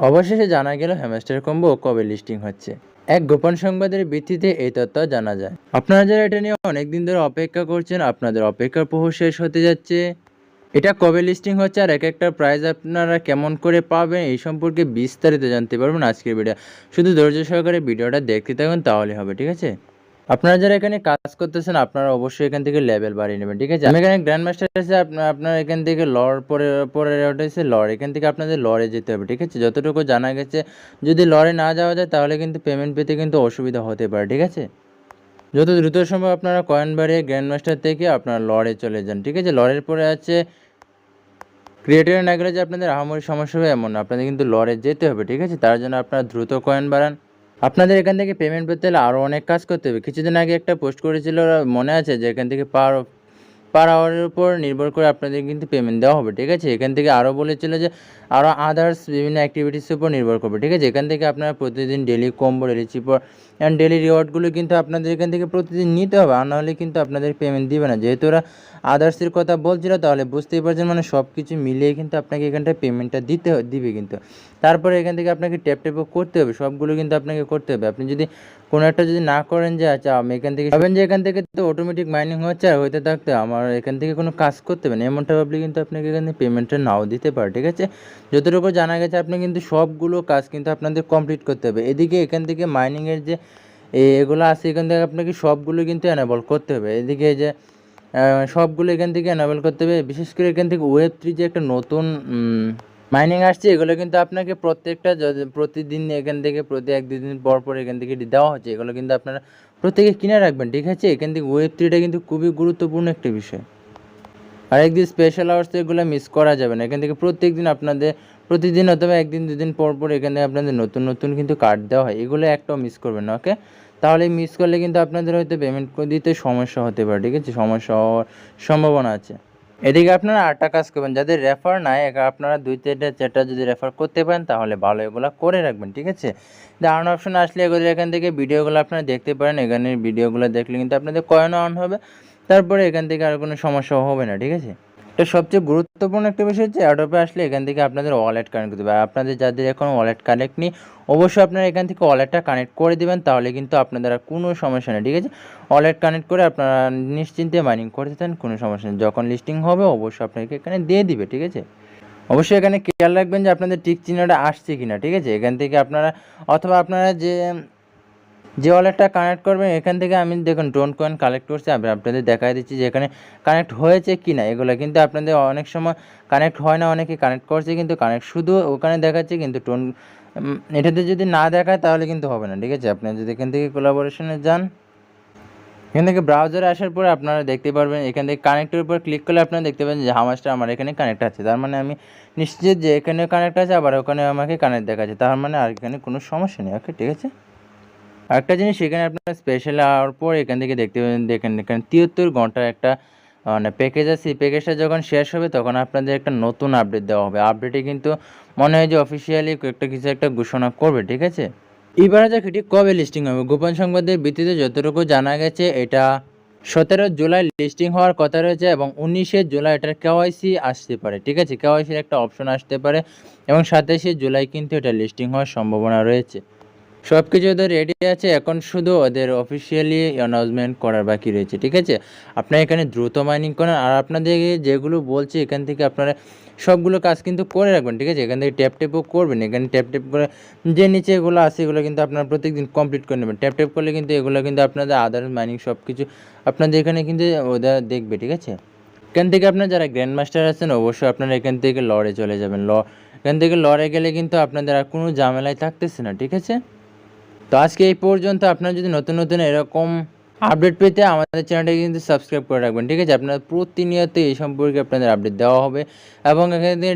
অবশেষে জানা গেল হ্যামস্টার কম্বো কবে লিস্টিং হচ্ছে। এক গোপন সংবাদের ভিত্তিতে এই তথ্য জানা যায়। আপনারা যারা এটা নিয়ে অনেকদিন ধরে অপেক্ষা করছেন, আপনাদের অপেক্ষার প্রহর শেষ হতে যাচ্ছে। এটা কবে লিস্টিং হচ্ছে আর এক একটা প্রাইস আপনারা কেমন করে পাবেন এই সম্পর্কে বিস্তারিত জানতে পারবেন আজকের ভিডিও। শুধু ধৈর্য সহকারে ভিডিওটা দেখতে থাকুন, তাহলে হবে, ঠিক আছে। আপনারা যারা এখানে কাজ করতেছেন আপনারা অবশ্যই এখান থেকে লেভেল বাড়িয়ে নেবেন, ঠিক আছে। আমি এখানে গ্র্যান্ড মাস্টার আছে, আপনার এখান থেকে লর পরে পরে ওটা হচ্ছে লর, এখান থেকে আপনাদের লরে যেতে হবে, ঠিক আছে। যতটুকু জানা গেছে যদি লরে না যাওয়া যায় তাহলে কিন্তু পেমেন্ট পেতে কিন্তু অসুবিধা হতে পারে, ঠিক আছে। যত দ্রুত সম্ভব আপনারা কয়েন বাড়িয়ে গ্র্যান্ড মাস্টার থেকে আপনারা লরে চলে যান, ঠিক আছে। লরের পরে আছে ক্রিয়েটরে না গেলে যে আপনাদের আহামরি সমস্যা হবে এমন না, আপনাদের কিন্তু লরে যেতে হবে, ঠিক আছে। তার জন্য আপনারা দ্রুত কয়েন বাড়ান। আপনাদের এখান থেকে পেমেন্ট পেতে হলে আরও অনেক কাজ করতে হবে। কিছুদিন আগে একটা পোস্ট করেছিল, মনে আছে, যে এখান থেকে পার আওয়ারের উপর নির্ভর করে আপনাদের কিন্তু পেমেন্ট দেওয়া হবে, ঠিক আছে। এখান থেকে আরও বলেছিল যে আরও আদার্স বিভিন্ন অ্যাক্টিভিটিসের উপর নির্ভর করবে, ঠিক আছে। এখান থেকে আপনারা প্রতিদিন daily combo, daily cipher and daily রিওয়ার্ডগুলো কিন্তু আপনাদের এখান থেকে প্রতিদিন নিতে হবে, আর নাহলে কিন্তু আপনাদের পেমেন্ট দিবে না। যেহেতু ওরা আদার্সের কথা বলছিল তাহলে বুঝতেই পারছেন, মানে সব কিছু মিলিয়ে কিন্তু আপনাকে এখানটায় পেমেন্টটা দিবে কিন্তু। তারপরে এখান থেকে আপনাকে ট্যাপও করতে হবে, সবগুলো কিন্তু আপনাকে করতে হবে। আপনি যদি কোনো একটা যদি না করেন যে আচ্ছা আমি এখান থেকে ভাবেন যে এখান থেকে তো অটোমেটিক মাইনিং হচ্ছে আর হইতে থাকতে আমার এখান থেকে কোনো কাজ করতে হবে না, এমনটা ভাবলে কিন্তু আপনাকে এখানে পেমেন্টটা নাও দিতে পারে, ঠিক আছে। যতটুকু জানা গেছে আপনি কিন্তু সবগুলো কাজ কিন্তু আপনাদের কমপ্লিট করতে হবে। এদিকে এখান থেকে মাইনিংয়ের যে এগুলো আছে এখান থেকে আপনাকে সবগুলো কিন্তু এনাবল করতে হবে। এদিকে যে সবগুলো এখান থেকে এনাবল করতে হবে। বিশেষ করে এখান থেকে Web3 যে একটা নতুন মাইনিং আসছে, এগুলো কিন্তু আপনাকে প্রত্যেকটা প্রতিদিন এখান থেকে প্রতি 1-2 দিন পর পর এখান থেকে দেওয়া হচ্ছে, এগুলো কিন্তু আপনারা প্রত্যেকে কিনে রাখবেন, ঠিক আছে। এখান থেকে Web3টা কিন্তু খুবই গুরুত্বপূর্ণ একটা বিষয়। আর একদিন স্পেশাল আওয়ার্স এগুলো মিস করা যাবে না। এখান থেকে প্রত্যেক দিন আপনাদের প্রতিদিন অথবা 1-2 দিন পর পর এখানে আপনাদের নতুন নতুন কিন্তু কার্ড দেওয়া হয়, এগুলো একটাও মিস করবেন না, ওকে। তাহলে মিস করলে কিন্তু আপনাদের হয়তো পেমেন্ট দিতে সমস্যা হতে পারে, ঠিক আছে, সমস্যা হওয়ার সম্ভাবনা আছে। এদিকে আপনারা আটটা কাজ করবেন, যাদের রেফার নাই আপনারা 2-4টা যদি রেফার করতে পারেন তাহলে ভালো, এগুলো করে রাখবেন, ঠিক আছে। আর্ন অপশন আসলে এগুলো এখান থেকে ভিডিওগুলো আপনারা দেখতে পারেন, এখানে ভিডিওগুলো দেখলে কিন্তু আপনাদের কয়েনও আর্ন হবে, তারপরে এখান থেকে আর কোনো সমস্যা হবে না, ঠিক আছে। এটা সবচেয়ে গুরুত্বপূর্ণ একটা বিষয় হচ্ছে অ্যাডোপে আসলে এখান থেকে আপনাদের ওয়ালেট কানেক্ট করতে হবে। আপনাদের যাদের এখন ওয়ালেট কানেক্ট নেই অবশ্যই আপনারা এখান থেকে ওয়ালেটটা কানেক্ট করে দেবেন, তাহলে কিন্তু আপনাদের আর কোনো সমস্যা নেই, ঠিক আছে। ওয়ালেট কানেক্ট করে আপনারা নিশ্চিন্তে মাইনিং করতে চান, কোনো সমস্যা নেই। যখন লিস্টিং হবে অবশ্যই আপনাকে এখানে দিয়ে দিবে, ঠিক আছে। অবশ্যই এখানে খেয়াল রাখবেন যে আপনাদের টিক চিহ্নটা আসছে কিনা, ঠিক আছে। এখান থেকে আপনারা অথবা আপনারা যে ওয়ালেটটা কানেক্ট করবেন এখান থেকে আমি দেখুন টোন কয়েন কালেক্ট করছি, আমি আপনাদের দেখাই দিচ্ছি যে এখানে কানেক্ট হয়েছে কি না। এগুলো কিন্তু আপনাদের অনেক সময় কানেক্ট হয় না, অনেকে কানেক্ট করছে কিন্তু কানেক্ট শুধু ওখানে দেখাচ্ছে কিন্তু টোন এটাতে যদি না দেখায় তাহলে কিন্তু হবে না, ঠিক আছে। আপনি যদি এখান থেকে কোলাবোরেশনে যান, এখান থেকে ব্রাউজারে আসার পরে আপনারা দেখতে পারবেন এখান থেকে কানেক্টের উপর ক্লিক করলে আপনারা দেখতে পাবেন যে হামাসটা আমার এখানে কানেক্ট আছে, তার মানে আমি নিশ্চিত যে এখানে কানেক্ট আছে, আবার ওখানে আমাকে কানেক্ট দেখাচ্ছে, তার মানে আর এখানে কোনো সমস্যা নেই, ওকে, ঠিক আছে। আরেকটা জিনিস এখানে আপনারা স্পেশাল আওয়ার পর এখান থেকে দেখতে পাবেন, দেখেন এখানে 73 ঘন্টার একটা মানে প্যাকেজ আছে। এই প্যাকেজটা যখন শেষ হবে তখন আপনাদের একটা নতুন আপডেট দেওয়া হবে। আপডেটে কিন্তু মনে হয় যে অফিসিয়ালি কিছু একটা ঘোষণা করবে, ঠিক আছে। এবার যাক এটি কবে লিস্টিং হবে। গোপন সংবাদের ভিত্তিতে যতটুকু জানা গেছে এটা 17 জুলাই লিস্টিং হওয়ার কথা রয়েছে এবং 19 জুলাই এটার কেওয়াইসি আসতে পারে, ঠিক আছে। কেওয়াইসির একটা অপশন আসতে পারে এবং 27 জুলাই কিন্তু এটা লিস্টিং হওয়ার সম্ভাবনা রয়েছে। সব কিছু ওদের রেডি আছে, এখন শুধু ওদের অফিসিয়ালি অ্যানাউন্সমেন্ট করার বাকি রয়েছে, ঠিক আছে। আপনারা এখানে দ্রুত মাইনিং করেন আর আপনাদের যেগুলো বলছে এখান থেকে আপনারা সবগুলো কাজ কিন্তু করে রাখবেন, ঠিক আছে। এখান থেকে ট্যাপও করবেন, এখানে ট্যাপ করে যে নিচে এগুলো আছে এগুলো কিন্তু আপনারা প্রত্যেকদিন কমপ্লিট করে নেবেন। ট্যাপ করলে কিন্তু এগুলো কিন্তু আপনাদের আদার মাইনিং সব কিছু আপনাদের এখানে কিন্তু ওদের দেখবে, ঠিক আছে। এখান থেকে আপনার যারা গ্র্যান্ড মাস্টার আছেন অবশ্যই আপনারা এখান থেকে লরে চলে যাবেন। এখান থেকে লরে গেলে কিন্তু আপনাদের আর কোনো ঝামেলায় থাকতেছে না, ঠিক আছে। তো আজকে এই পর্যন্ত। আপনারা যদি নতুন নতুন এরকম আপডেট পেতে আমাদের চ্যানেলটাকে কিন্তু সাবস্ক্রাইব করে রাখবেন, ঠিক আছে। আপনার প্রতিনিয়ত এই সম্পর্কে আপনাদের আপডেট দেওয়া হবে এবং এখান থেকে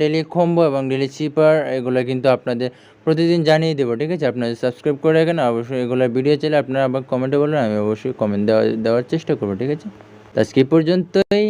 ডেলি কম্বো এবং ডেলি চিপার এগুলো কিন্তু আপনাদের প্রতিদিন জানিয়ে দেবো, ঠিক আছে। আপনাদের সাবস্ক্রাইব করে রাখেন। অবশ্যই এগুলো ভিডিও চাইলে আপনারা আবার কমেন্টে বলবেন, আমি অবশ্যই কমেন্ট দেওয়ার চেষ্টা করবো, ঠিক আছে। তো আজকে এই পর্যন্তই।